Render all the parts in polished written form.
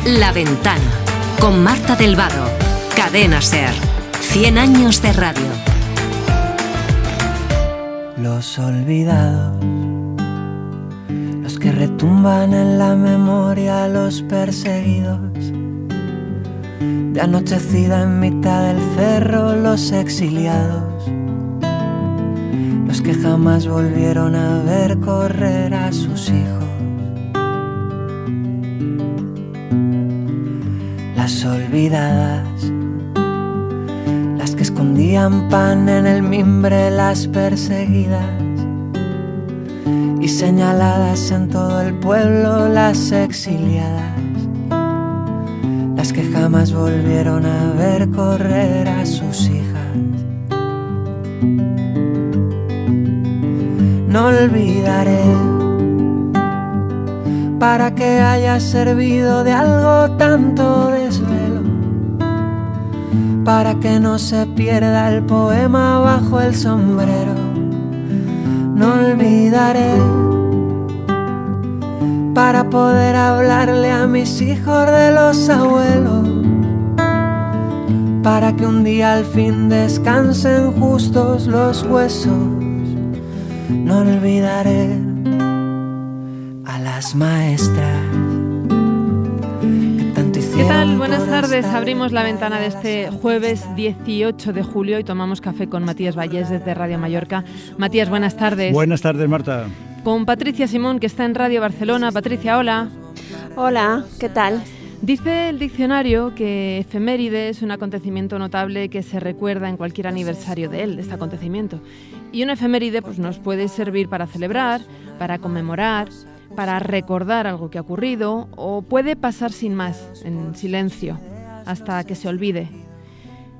La Ventana, con Marta del Vado, Cadena SER, 100 años de radio. Los olvidados, los que retumban en la memoria, los perseguidos, de anochecida en mitad del cerro, los exiliados, los que jamás volvieron a ver correr a sus hijos. Las olvidadas, las que escondían pan en el mimbre, las perseguidas y señaladas en todo el pueblo, las exiliadas, las que jamás volvieron a ver correr a sus hijas. No olvidaré, para que haya servido de algo tanto desvelo, para que no se pierda el poema bajo el sombrero. No olvidaré, para poder hablarle a mis hijos de los abuelos, para que un día al fin descansen justos los huesos. No olvidaré a las maestras que tanto hicieron. ¿Qué tal? Buenas tardes. Abrimos la ventana de este jueves 18 de julio y tomamos café con Matías Vallés desde Radio Mallorca. Matías, buenas tardes. Buenas tardes, Marta. Con Patricia Simón, que está en Radio Barcelona. Patricia, hola. Hola, ¿qué tal? Dice el diccionario que efeméride es un acontecimiento notable que se recuerda en cualquier aniversario de este acontecimiento. Y una efeméride pues, nos puede servir para celebrar, para conmemorar, para recordar algo que ha ocurrido, o puede pasar sin más, en silencio, hasta que se olvide.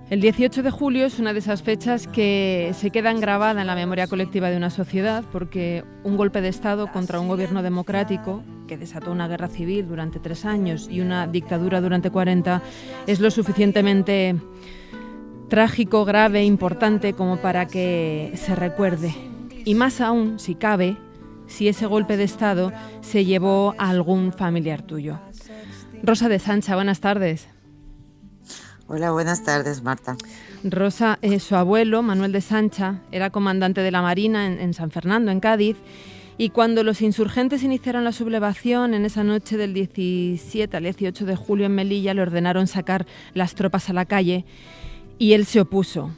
El 18 de julio es una de esas fechas que se quedan grabadas en la memoria colectiva de una sociedad porque un golpe de Estado contra un gobierno democrático que desató una guerra civil durante 3 años y una dictadura durante 40 es lo suficientemente trágico, grave, importante como para que se recuerde. Y más aún, si cabe, si ese golpe de Estado se llevó a algún familiar tuyo. Rosa de Sancha, buenas tardes. Hola, buenas tardes, Marta. Rosa, su abuelo, Manuel de Sancha, era comandante de la Marina en San Fernando, en Cádiz, y cuando los insurgentes iniciaron la sublevación, en esa noche del 17 al 18 de julio en Melilla, le ordenaron sacar las tropas a la calle, y él se opuso.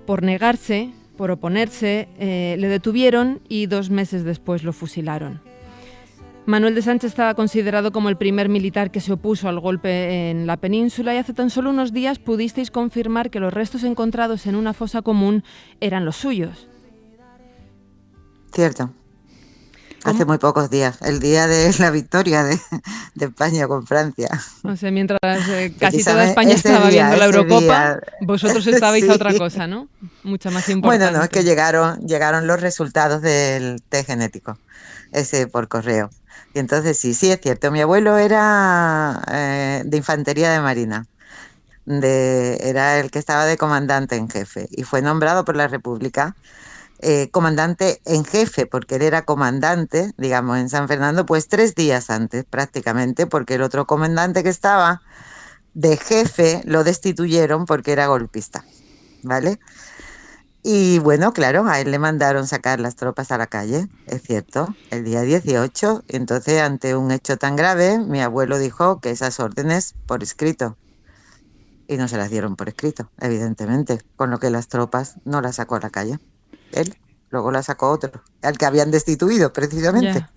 Por negarse, por oponerse, le detuvieron y 2 meses después lo fusilaron. Manuel de Sancha estaba considerado como el primer militar que se opuso al golpe en la península y hace tan solo unos días pudisteis confirmar que los restos encontrados en una fosa común eran los suyos. Cierto. Hace muy pocos días, el día de la victoria de España con Francia. O sea, mientras casi toda España estaba viendo la Eurocopa, vosotros estabais sí. A otra cosa, ¿no? Mucha más importante. Bueno, no, es que llegaron los resultados del test genético, ese por correo. Y entonces sí, es cierto, mi abuelo era de infantería de marina, era el que estaba de comandante en jefe y fue nombrado por la República comandante en jefe, porque él era comandante, digamos, en San Fernando, pues 3 días antes prácticamente, porque el otro comandante que estaba de jefe lo destituyeron porque era golpista, ¿vale? Y bueno, claro, a él le mandaron sacar las tropas a la calle, es cierto, el día 18. Entonces, ante un hecho tan grave, mi abuelo dijo que esas órdenes por escrito. Y no se las dieron por escrito, evidentemente, con lo que las tropas no las sacó a la calle. Él luego la sacó otro, al que habían destituido precisamente. Yeah.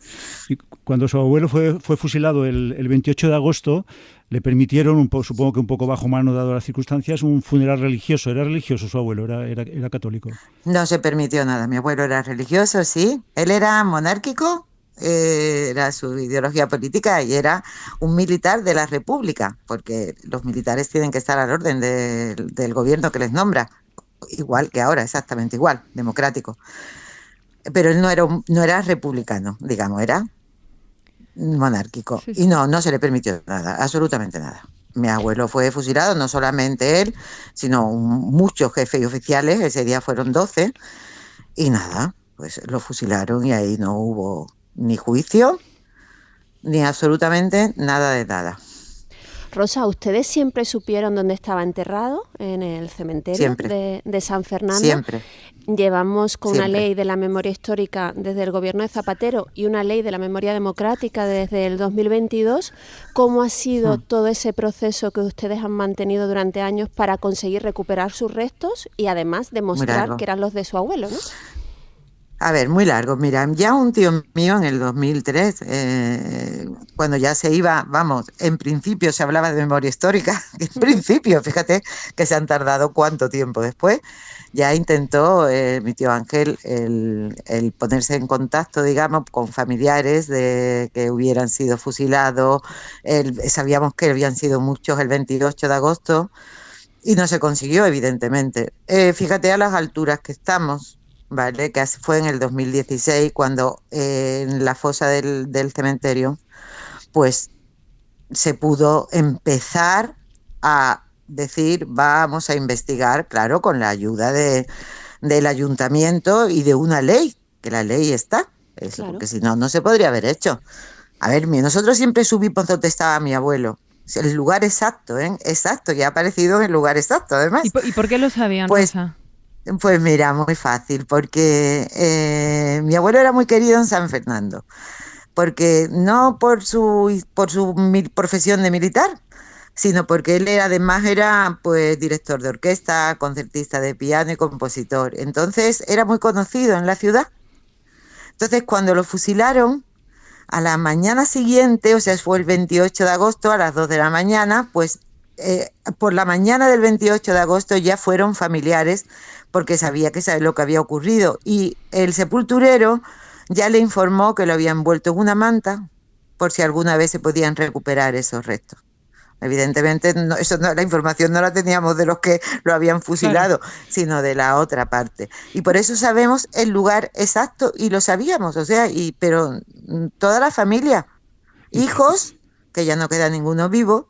Y cuando su abuelo fue fusilado el 28 de agosto, le permitieron, supongo que un poco bajo mano dado las circunstancias, un funeral religioso. ¿Era religioso su abuelo? ¿Era católico? No se permitió nada. Mi abuelo era religioso, sí. Él era monárquico, era su ideología política y era un militar de la República, porque los militares tienen que estar al orden del gobierno que les nombra. Igual que ahora, exactamente igual, democrático. Pero él no era republicano, digamos, era monárquico. Sí. Y no se le permitió nada, absolutamente nada. Mi abuelo fue fusilado, no solamente él, sino muchos jefes y oficiales, ese día fueron 12, y nada, pues lo fusilaron y ahí no hubo ni juicio, ni absolutamente nada de nada. Rosa, ¿ustedes siempre supieron dónde estaba enterrado? ¿En el cementerio de San Fernando? Siempre. Llevamos con Siempre. una ley de la memoria histórica desde el gobierno de Zapatero y una ley de la memoria democrática desde el 2022. ¿Cómo ha sido todo ese proceso que ustedes han mantenido durante años para conseguir recuperar sus restos y además demostrar que eran los de su abuelo, ¿no? A ver, muy largo. Mira, ya un tío mío en el 2003, cuando ya se iba, vamos, en principio se hablaba de memoria histórica, en principio, fíjate que se han tardado cuánto tiempo después, ya intentó mi tío Ángel el ponerse en contacto, digamos, con familiares de que hubieran sido fusilados. Sabíamos que habían sido muchos el 28 de agosto y no se consiguió, evidentemente. Fíjate a las alturas que estamos. Vale, que fue en el 2016 cuando en la fosa del cementerio pues se pudo empezar a decir vamos a investigar, claro, con la ayuda del ayuntamiento y de una ley, que la ley está, claro. Porque si no, no se podría haber hecho. A ver, nosotros siempre supimos dónde estaba mi abuelo, el lugar exacto, exacto, que ha aparecido en el lugar exacto además. ¿Y por qué lo sabían, Rosa? Pues mira, muy fácil, porque mi abuelo era muy querido en San Fernando, porque no por su profesión de militar, sino porque él además era pues director de orquesta, concertista de piano y compositor. Entonces era muy conocido en la ciudad. Entonces cuando lo fusilaron, a la mañana siguiente, o sea, fue el 28 de agosto a las 2 de la mañana, pues por la mañana del 28 de agosto ya fueron familiares porque sabía lo que había ocurrido y el sepulturero ya le informó que lo habían envuelto en una manta por si alguna vez se podían recuperar esos restos. Evidentemente la información no la teníamos de los que lo habían fusilado, claro, sino de la otra parte. Y por eso sabemos el lugar exacto y lo sabíamos, o sea, pero toda la familia, hijos, que ya no queda ninguno vivo,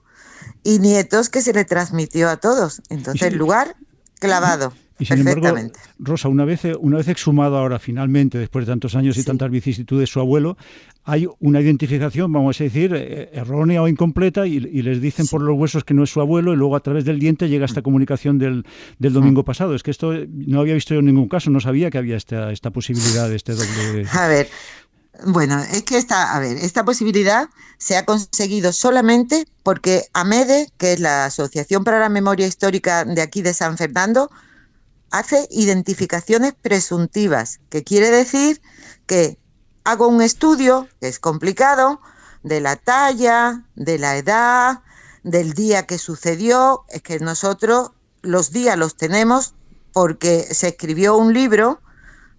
y nietos que se le transmitió a todos. Entonces el lugar clavado. Y sin embargo, Rosa, una vez exhumado ahora finalmente, después de tantos años y tantas vicisitudes, su abuelo, hay una identificación, vamos a decir, errónea o incompleta y les dicen por los huesos que no es su abuelo y luego a través del diente llega esta comunicación del domingo pasado. Es que esto no había visto yo en ningún caso, no sabía que había esta posibilidad de este doble... A ver, bueno, es que esta posibilidad se ha conseguido solamente porque AMEDE, que es la Asociación para la Memoria Histórica de aquí de San Fernando, hace identificaciones presuntivas, que quiere decir que hago un estudio, que es complicado, de la talla, de la edad, del día que sucedió. Es que nosotros los días los tenemos porque se escribió un libro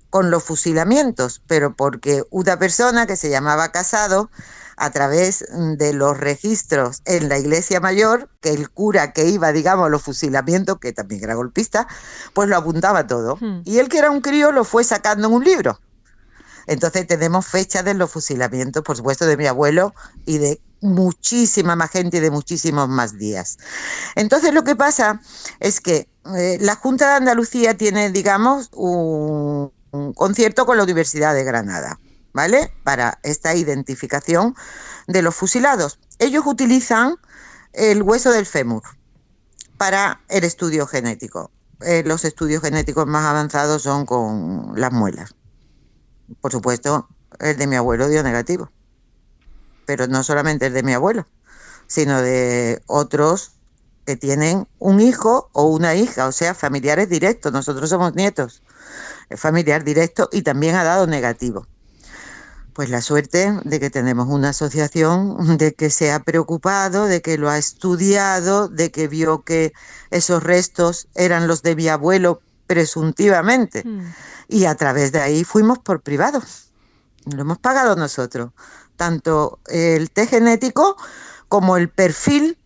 con los fusilamientos, pero porque una persona que se llamaba Casado, a través de los registros en la iglesia mayor, que el cura que iba, digamos, a los fusilamientos, que también era golpista, pues lo apuntaba todo. Y él, que era un crío, lo fue sacando en un libro. Entonces tenemos fechas de los fusilamientos, por supuesto, de mi abuelo y de muchísima más gente y de muchísimos más días. Entonces lo que pasa es que la Junta de Andalucía tiene, digamos, un concierto con la Universidad de Granada, ¿vale? Para esta identificación de los fusilados. Ellos utilizan el hueso del fémur para el estudio genético. Los estudios genéticos más avanzados son con las muelas. Por supuesto, el de mi abuelo dio negativo. Pero no solamente el de mi abuelo, sino de otros que tienen un hijo o una hija, o sea, familiares directos. Nosotros somos nietos, familiar directo, y también ha dado negativo. Pues la suerte de que tenemos una asociación, de que se ha preocupado, de que lo ha estudiado, de que vio que esos restos eran los de mi abuelo presuntivamente. Y a través de ahí fuimos por privado. Lo hemos pagado nosotros. Tanto el test genético como el perfil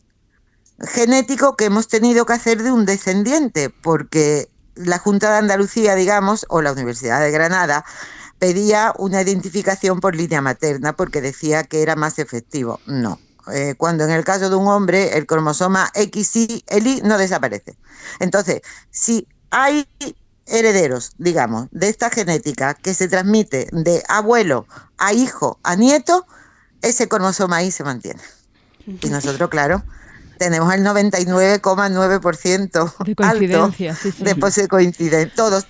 genético que hemos tenido que hacer de un descendiente, porque la Junta de Andalucía, digamos, o la Universidad de Granada, pedía una identificación por línea materna porque decía que era más efectivo. No, cuando en el caso de un hombre el cromosoma XY, el Y no desaparece. Entonces, si hay herederos, digamos, de esta genética que se transmite de abuelo a hijo a nieto, ese cromosoma Y se mantiene. Y nosotros, claro, tenemos el 99,9% de coincidencia, alto sí, sí. de coincidencia. Todos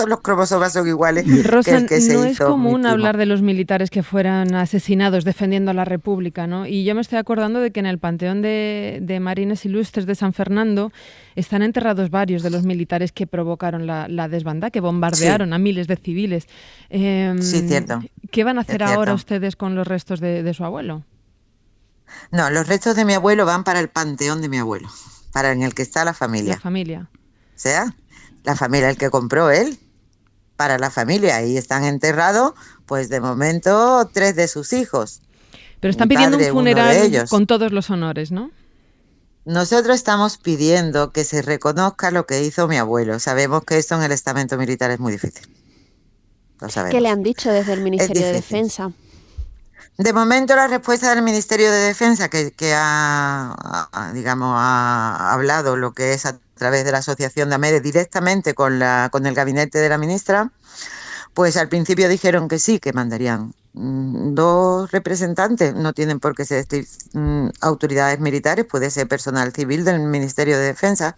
los cromosomas son iguales. Rosa, que se no hizo es común mi primo. hablar de los militares que fueran asesinados defendiendo a la República, ¿no? Y yo me estoy acordando de que en el Panteón de Marines Ilustres de San Fernando están enterrados varios de los militares que provocaron la desbandada, que bombardearon a miles de civiles. Sí, cierto. ¿Qué van a hacer Es ahora cierto. ustedes con los restos de su abuelo? No, los restos de mi abuelo van para el panteón de mi abuelo, para en el que está la familia. La familia. O sea, la familia, el que compró él, para la familia. Ahí están enterrados, pues de momento, 3 de sus hijos. Pero están Mi pidiendo padre, un uno de funeral ellos. con todos los honores, ¿no? Nosotros estamos pidiendo que se reconozca lo que hizo mi abuelo. Sabemos que esto en el estamento militar es muy difícil. Lo sabemos. ¿Qué le han dicho desde el Ministerio de difícil. Defensa? De momento la respuesta del Ministerio de Defensa, que ha hablado lo que es a través de la Asociación de AMEDE directamente con el gabinete de la ministra, pues al principio dijeron que sí, que mandarían 2 representantes, no tienen por qué ser autoridades militares, puede ser personal civil del Ministerio de Defensa.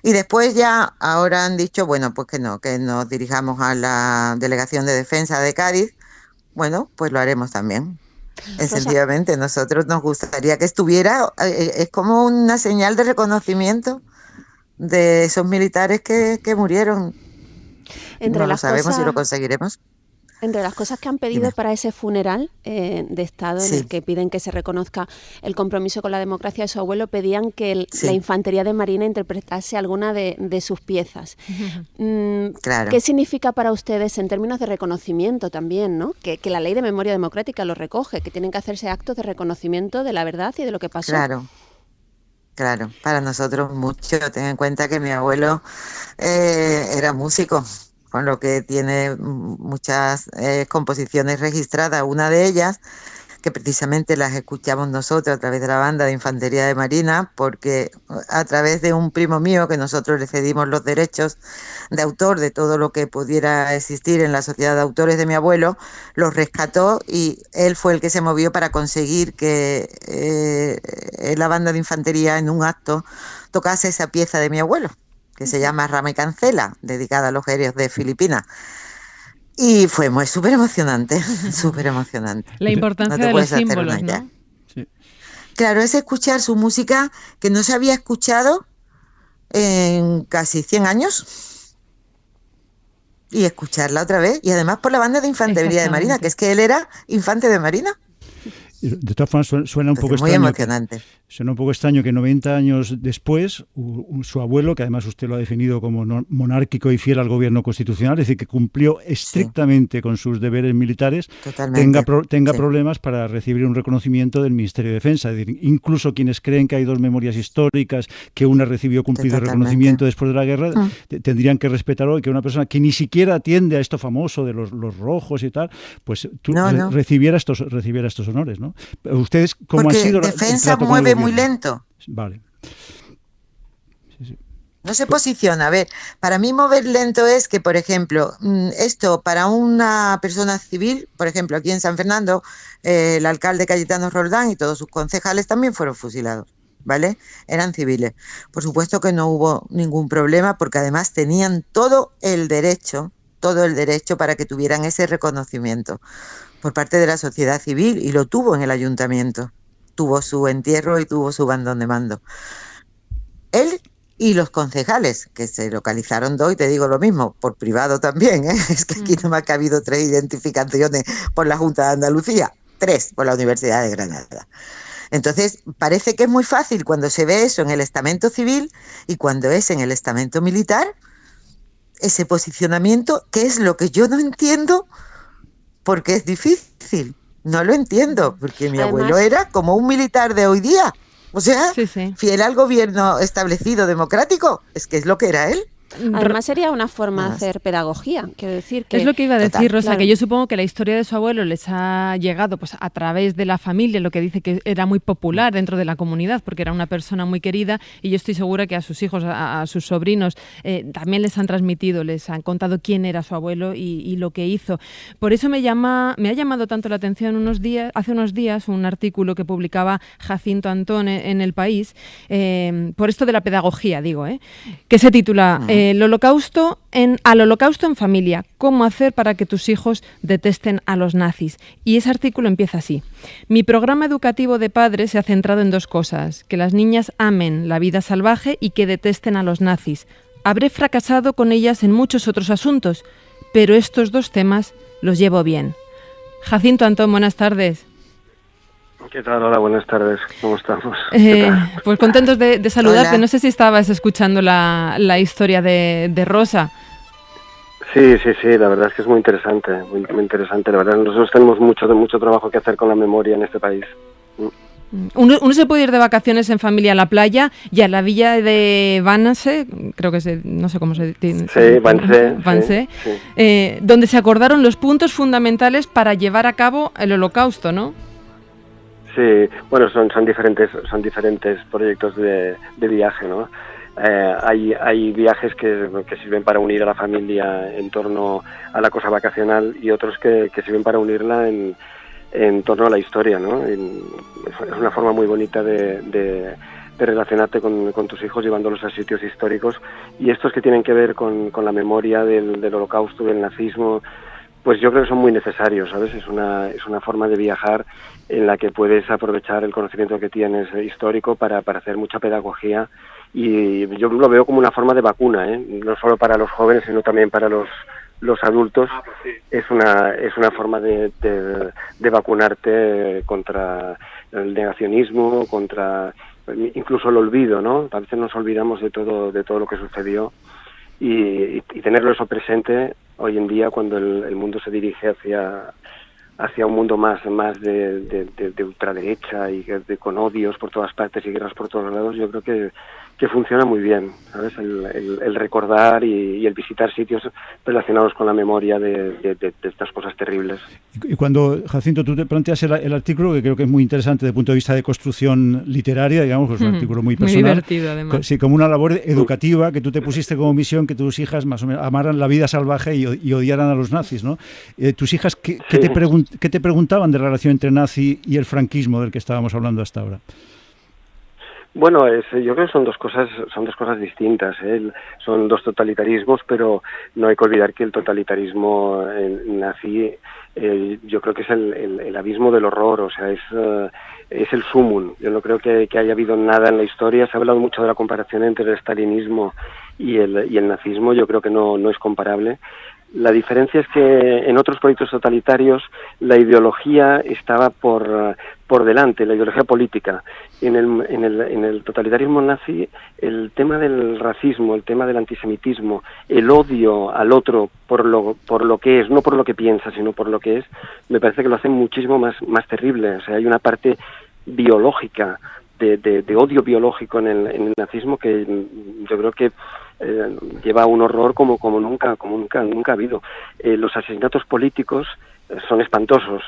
Y después ya ahora han dicho, bueno, pues que nos dirijamos a la Delegación de Defensa de Cádiz. Bueno, pues lo haremos también. Sencillamente, nosotros nos gustaría que estuviera, es como una señal de reconocimiento de esos militares que murieron. Entre No lo las sabemos cosas- si lo conseguiremos. Entre las cosas que han pedido Dime. para ese funeral de Estado, en Sí. el que piden que se reconozca el compromiso con la democracia de su abuelo, pedían que Sí. la Infantería de Marina interpretase alguna de sus piezas. Claro. ¿Qué significa para ustedes en términos de reconocimiento también, ¿no? Que la Ley de Memoria Democrática lo recoge, que tienen que hacerse actos de reconocimiento de la verdad y de lo que pasó? Claro, para nosotros mucho. Ten en cuenta que mi abuelo era músico, con lo que tiene muchas composiciones registradas. Una de ellas, que precisamente las escuchamos nosotros a través de la banda de Infantería de Marina, porque a través de un primo mío, que nosotros le cedimos los derechos de autor de todo lo que pudiera existir en la sociedad de autores de mi abuelo, los rescató y él fue el que se movió para conseguir que la banda de Infantería en un acto tocase esa pieza de mi abuelo, que se llama Rama y Cancela, dedicada a los héroes de Filipinas. Y fue súper emocionante, súper emocionante. La importancia No te de los puedes hacer símbolos, una idea. ¿no? Sí. Claro, es escuchar su música que no se había escuchado en casi 100 años y escucharla otra vez, y además por la banda de Infantería de Marina, Exactamente. que es que él era infante de Marina. De todas formas, suena un poco Entonces, muy extraño. emocionante. Suena un poco extraño que 90 años después, su abuelo, que además usted lo ha definido como monárquico y fiel al gobierno constitucional, es decir, que cumplió estrictamente con sus deberes militares, Totalmente. tenga Sí. problemas para recibir un reconocimiento del Ministerio de Defensa. Es decir, incluso quienes creen que hay 2 memorias históricas, que una recibió cumplido el Totalmente. reconocimiento después de la guerra, Mm. tendrían que respetar hoy que una persona que ni siquiera atiende a esto famoso de los rojos y tal, pues No. recibiera estos honores, ¿no? Ustedes, ¿cómo Porque ha sido el Defensa trato con el mueve muy gobierno? lento. Vale. Sí, sí. No se posiciona. A ver, para mí mover lento es que, por ejemplo, esto para una persona civil, por ejemplo, aquí en San Fernando, el alcalde Cayetano Roldán y todos sus concejales también fueron fusilados, ¿vale? Eran civiles. Por supuesto que no hubo ningún problema, porque además tenían todo el derecho para que tuvieran ese reconocimiento por parte de la sociedad civil, y lo tuvo en el ayuntamiento. Tuvo su entierro y tuvo su bandón de mando. Él y los concejales, que se localizaron 2, y te digo lo mismo, por privado también, ¿eh? Es que aquí no me ha cabido 3 identificaciones por la Junta de Andalucía, 3 por la Universidad de Granada. Entonces, parece que es muy fácil cuando se ve eso en el estamento civil, y cuando es en el estamento militar, ese posicionamiento, que es lo que yo no entiendo, porque es difícil. No lo entiendo, porque mi Además, abuelo era como un militar de hoy día. O sea, Sí, sí. fiel al gobierno establecido democrático. Es que es lo que era él. Además sería una forma de hacer pedagogía, quiero decir que... Es lo que iba a decir, Total, Rosa, claro. que yo supongo que la historia de su abuelo les ha llegado pues a través de la familia, lo que dice que era muy popular dentro de la comunidad, porque era una persona muy querida, y yo estoy segura que a sus hijos, a sus sobrinos, también les han transmitido, les han contado quién era su abuelo y lo que hizo. Por eso me ha llamado tanto la atención hace unos días un artículo que publicaba Jacinto Antón en El País, por esto de la pedagogía, digo, que se titula Al holocausto en familia, ¿cómo hacer para que tus hijos detesten a los nazis? Y ese artículo empieza así. Mi programa educativo de padres se ha centrado en dos cosas, que las niñas amen la vida salvaje y que detesten a los nazis. Habré fracasado con ellas en muchos otros asuntos, pero estos dos temas los llevo bien. Jacinto Antón, buenas tardes. ¿Qué tal? Hola, buenas tardes. ¿Cómo estamos? Pues contentos de saludarte. Hola. No sé si estabas escuchando la historia de Rosa. Sí, la verdad es que es muy interesante, muy interesante. La verdad, nosotros tenemos mucho trabajo que hacer con la memoria en este país. Uno se puede ir de vacaciones en familia a la playa y a la villa de Vanse, creo que no sé cómo se dice. Sí, Vanse, sí. Donde se acordaron los puntos fundamentales para llevar a cabo el holocausto, ¿no? Sí, bueno, son diferentes proyectos de viaje, ¿no? Hay viajes que sirven para unir a la familia en torno a la cosa vacacional y otros que sirven para unirla en torno a la historia, ¿no? Es una forma muy bonita de relacionarte con tus hijos llevándolos a sitios históricos, y estos que tienen que ver con la memoria del holocausto, del nazismo, pues yo creo que son muy necesarios, ¿sabes? Es una forma de viajar en la que puedes aprovechar el conocimiento que tienes histórico para hacer mucha pedagogía, y yo lo veo como una forma de vacuna, no solo para los jóvenes, sino también para los adultos. Es una forma de vacunarte contra el negacionismo, contra incluso el olvido, ¿no? A veces nos olvidamos de todo lo que sucedió, y tenerlo eso presente hoy en día, cuando el mundo se dirige hacia un mundo más de ultraderecha y con odios por todas partes y guerras por todos lados, yo creo que funciona muy bien, ¿sabes? El recordar y el visitar sitios relacionados con la memoria de estas cosas terribles. Y cuando, Jacinto, tú te planteas el artículo, que creo que es muy interesante desde el punto de vista de construcción literaria, digamos, que es un artículo muy personal. Muy divertido, además. Sí, como una labor educativa que tú te pusiste como misión, que tus hijas más o menos amaran la vida salvaje y odiaran a los nazis, ¿no? Tus hijas, ¿qué te preguntaban de la relación entre nazi y el franquismo del que estábamos hablando hasta ahora? Bueno, yo creo que son dos cosas distintas, son dos totalitarismos, pero no hay que olvidar que el totalitarismo nazi, yo creo que es el abismo del horror, o sea, es el sumum. Yo no creo que haya habido nada en la historia. Se ha hablado mucho de la comparación entre el estalinismo y el nazismo. Yo creo que no es comparable. La diferencia es que en otros proyectos totalitarios la ideología estaba por delante, la ideología política. En el totalitarismo nazi, el tema del racismo, el tema del antisemitismo, el odio al otro por lo que es, no por lo que piensa, sino por lo que es, me parece que lo hace muchísimo más terrible. O sea, hay una parte biológica, de odio biológico en el nazismo, que yo creo que lleva un horror como nunca ha habido. Los asesinatos políticos son espantosos,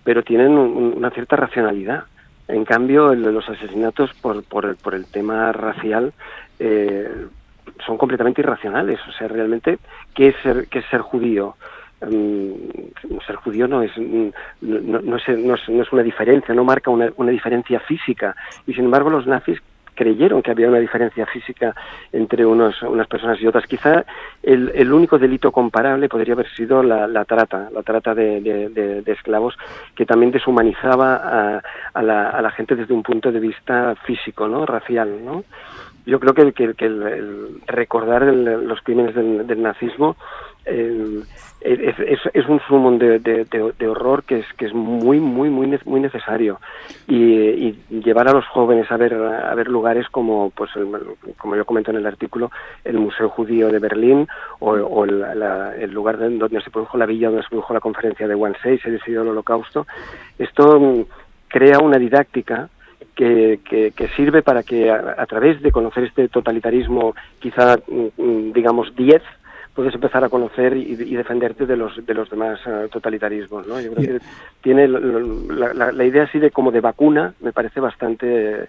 pero tienen una cierta racionalidad. En cambio, los asesinatos por el tema racial son completamente irracionales. O sea, realmente, ¿qué es ser judío? Ser judío no es una diferencia, no marca una diferencia física, y sin embargo los nazis creyeron que había una diferencia física entre unas personas y otras. Quizá el único delito comparable podría haber sido la trata de esclavos, que también deshumanizaba a la gente desde un punto de vista físico, ¿no? Racial, ¿no? Yo creo que el recordar los crímenes del nazismo es un sumum de horror que es muy necesario, y llevar a los jóvenes a ver lugares como como yo comento en el artículo, el Museo Judío de Berlín, o el lugar donde se produjo la villa donde se produjo la conferencia de Wannsee y se decidió el Holocausto. Esto crea una didáctica que sirve para que a través de conocer este totalitarismo, quizá digamos 10, puedes empezar a conocer y defenderte de los demás totalitarismos, ¿no? Yo creo que tiene la idea así de como de vacuna, me parece bastante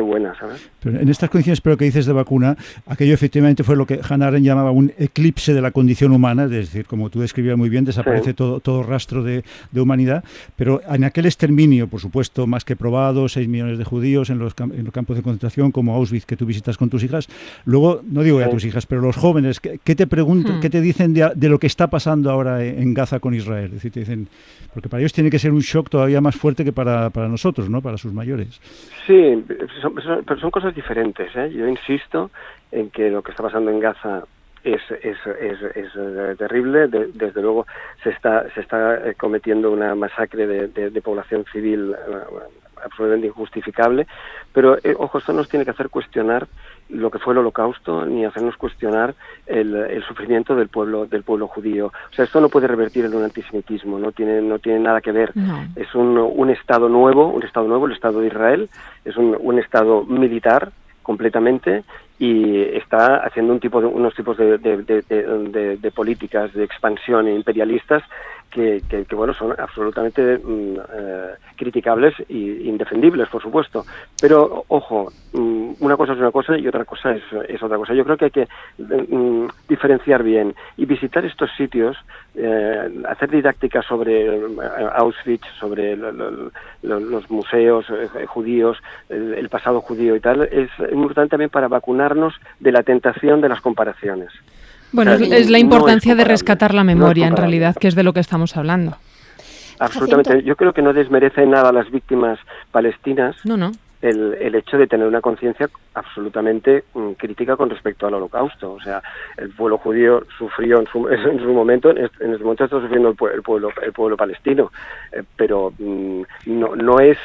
buena, ¿sabes? Pero en estas condiciones, pero que dices de vacuna, aquello efectivamente fue lo que Hannah Arendt llamaba un eclipse de la condición humana, es decir, como tú describías muy bien, desaparece todo rastro de humanidad, pero en aquel exterminio, por supuesto, más que probado, 6 millones de judíos en los campos de concentración como Auschwitz, que tú visitas con tus hijas, luego, no digo ya tus hijas, pero los jóvenes, ¿qué te preguntan, qué te dicen de lo que está pasando ahora en Gaza con Israel? Es decir, te dicen, porque para ellos tiene que ser un shock todavía más fuerte que para nosotros, ¿no? Para sus mayores. Sí, pero son cosas diferentes, ¿eh? Yo insisto en que lo que está pasando en Gaza es terrible. Desde luego se está cometiendo una masacre de población civil absolutamente injustificable, pero ojo, esto nos tiene que hacer cuestionar lo que fue el Holocausto, ni hacernos cuestionar el sufrimiento del pueblo judío. O sea, esto no puede revertir en un antisemitismo, no tiene nada que ver. No. Es un Estado nuevo, el Estado de Israel, es un Estado militar completamente, y está haciendo unos tipos de políticas de expansión imperialistas que bueno, son absolutamente criticables e indefendibles, por supuesto. Pero, ojo, una cosa es una cosa y otra cosa es otra cosa. Yo creo que hay que diferenciar bien y visitar estos sitios, hacer didáctica sobre Auschwitz, sobre los museos judíos, el pasado judío y tal, es importante también para vacunarnos de la tentación de las comparaciones. Bueno, es la importancia de rescatar la memoria, en realidad, que es de lo que estamos hablando. Absolutamente. Yo creo que no desmerece nada a las víctimas palestinas. No. El hecho de tener una conciencia absolutamente crítica con respecto al Holocausto. O sea, el pueblo judío sufrió en su momento, en este momento está sufriendo el pueblo palestino, pero no es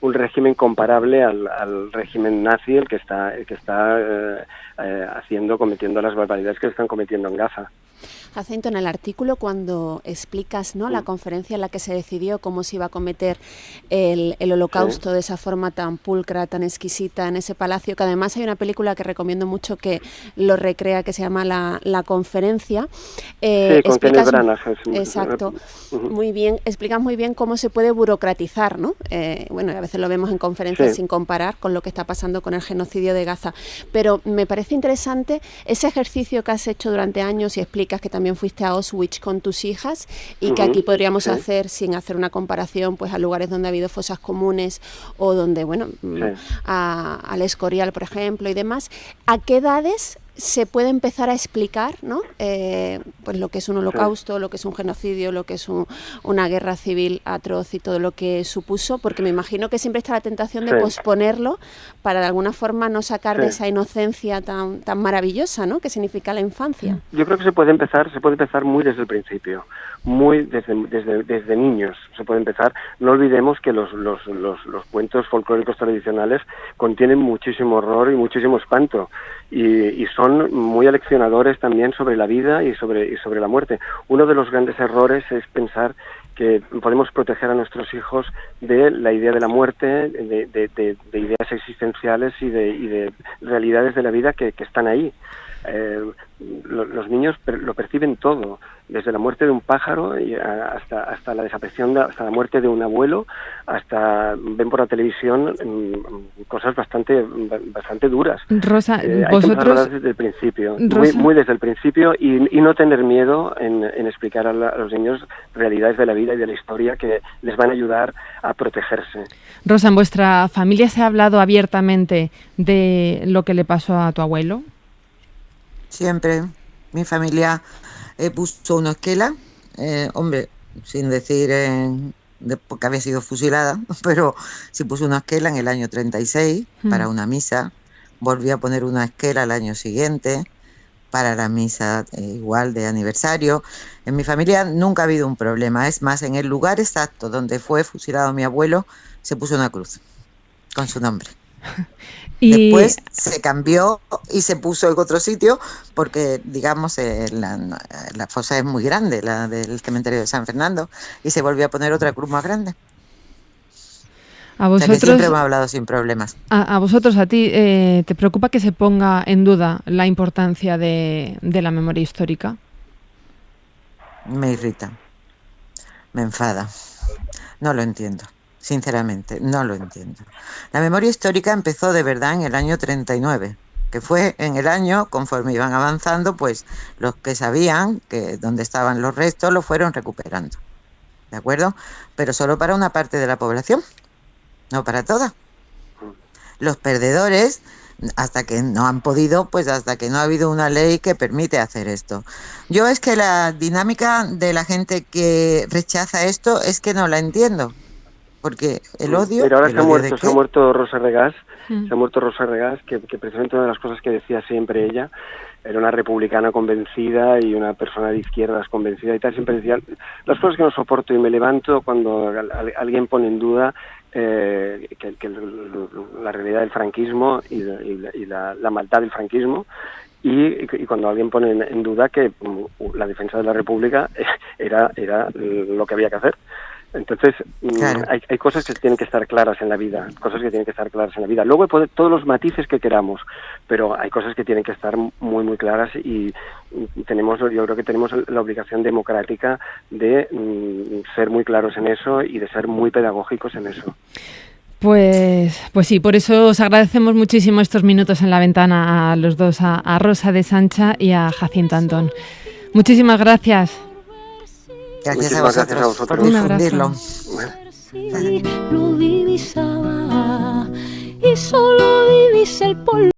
un régimen comparable al régimen nazi, el que está cometiendo las barbaridades que se están cometiendo en Gaza. Jacinto, en el artículo cuando explicas, ¿no?, la conferencia en la que se decidió cómo se iba a cometer el Holocausto de esa forma tan pulcra, tan exquisita en ese palacio, que además hay una película que recomiendo mucho que lo recrea, que se llama La Conferencia. Con Kenneth Branagh. Exacto. Muy bien, explicas muy bien cómo se puede burocratizar, ¿no? Bueno, a veces lo vemos en conferencias sin comparar con lo que está pasando con el genocidio de Gaza, pero me parece interesante ese ejercicio que has hecho durante años y explicas que también fuiste a Auschwitz con tus hijas y que aquí podríamos hacer, sin hacer una comparación, pues a lugares donde ha habido fosas comunes o donde, bueno, al Escorial, por ejemplo, y demás. ¿A qué edades se puede empezar a explicar, ¿no?, pues lo que es un holocausto, lo que es un genocidio, lo que es una guerra civil atroz y todo lo que supuso? Porque me imagino que siempre está la tentación de posponerlo para de alguna forma no sacar de esa inocencia tan maravillosa, ¿no?, que significa la infancia. Yo creo que se puede empezar muy desde el principio, muy desde niños se puede empezar. No olvidemos que los cuentos folclóricos tradicionales contienen muchísimo horror y muchísimo espanto, y son muy aleccionadores también sobre la vida y sobre la muerte. Uno de los grandes errores es pensar que podemos proteger a nuestros hijos de la idea de la muerte, de ideas existenciales y de realidades de la vida que están ahí. Los niños lo perciben todo, desde la muerte de un pájaro y hasta la desaparición, hasta la muerte de un abuelo, hasta ven por la televisión cosas bastante duras. Rosa, vosotros hay que desde el principio, muy desde el principio, y no tener miedo en explicar a los niños realidades de la vida y de la historia que les van a ayudar a protegerse. Rosa, ¿en vuestra familia se ha hablado abiertamente de lo que le pasó a tu abuelo? Siempre. Mi familia puso una esquela, hombre, sin decir que había sido fusilada, pero sí puso una esquela en el año 36 para una misa. Volví a poner una esquela al año siguiente para la misa igual de aniversario. En mi familia nunca ha habido un problema. Es más, en el lugar exacto donde fue fusilado mi abuelo se puso una cruz con su nombre. Y después se cambió y se puso en otro sitio porque, digamos, la fosa es muy grande, la del cementerio de San Fernando, y se volvió a poner otra cruz más grande. A O sea, que vosotros, siempre hemos hablado sin problemas. a vosotros, a ti, ¿te preocupa que se ponga en duda la importancia de la memoria histórica? Me irrita, me enfada. No lo entiendo, sinceramente, no lo entiendo. La memoria histórica empezó de verdad en el año 39, que fue en el año, conforme iban avanzando, pues los que sabían que dónde estaban los restos lo fueron recuperando. ¿De acuerdo? Pero solo para una parte de la población, no para toda. Los perdedores, hasta que no han podido, pues hasta que no ha habido una ley que permite hacer esto. Yo es que la dinámica de la gente que rechaza esto es que no la entiendo, porque el odio... Pero ahora ¿el odio se ha muerto Rosa Regás, Mm. se ha muerto Rosa Regás, que precisamente una de las cosas que decía siempre ella, era una republicana convencida y una persona de izquierdas convencida y tal, siempre decía, las cosas que no soporto y me levanto cuando alguien pone en duda la realidad del franquismo y la maldad del franquismo, y cuando alguien pone en duda que la defensa de la República era lo que había que hacer. Entonces, Claro. hay cosas que tienen que estar claras en la vida, Luego puede todos los matices que queramos, pero hay cosas que tienen que estar muy, muy claras y yo creo que tenemos la obligación democrática de ser muy claros en eso y de ser muy pedagógicos en eso. Pues sí, por eso os agradecemos muchísimo estos minutos en La Ventana a los dos, a Rosa de Sancha y a Jacinto Antón. Muchísimas gracias. Gracias a Muchísimas gracias a vosotros por vosotros. Un abrazo. difundirlo. Lo divisaba y solo divisa el polvo.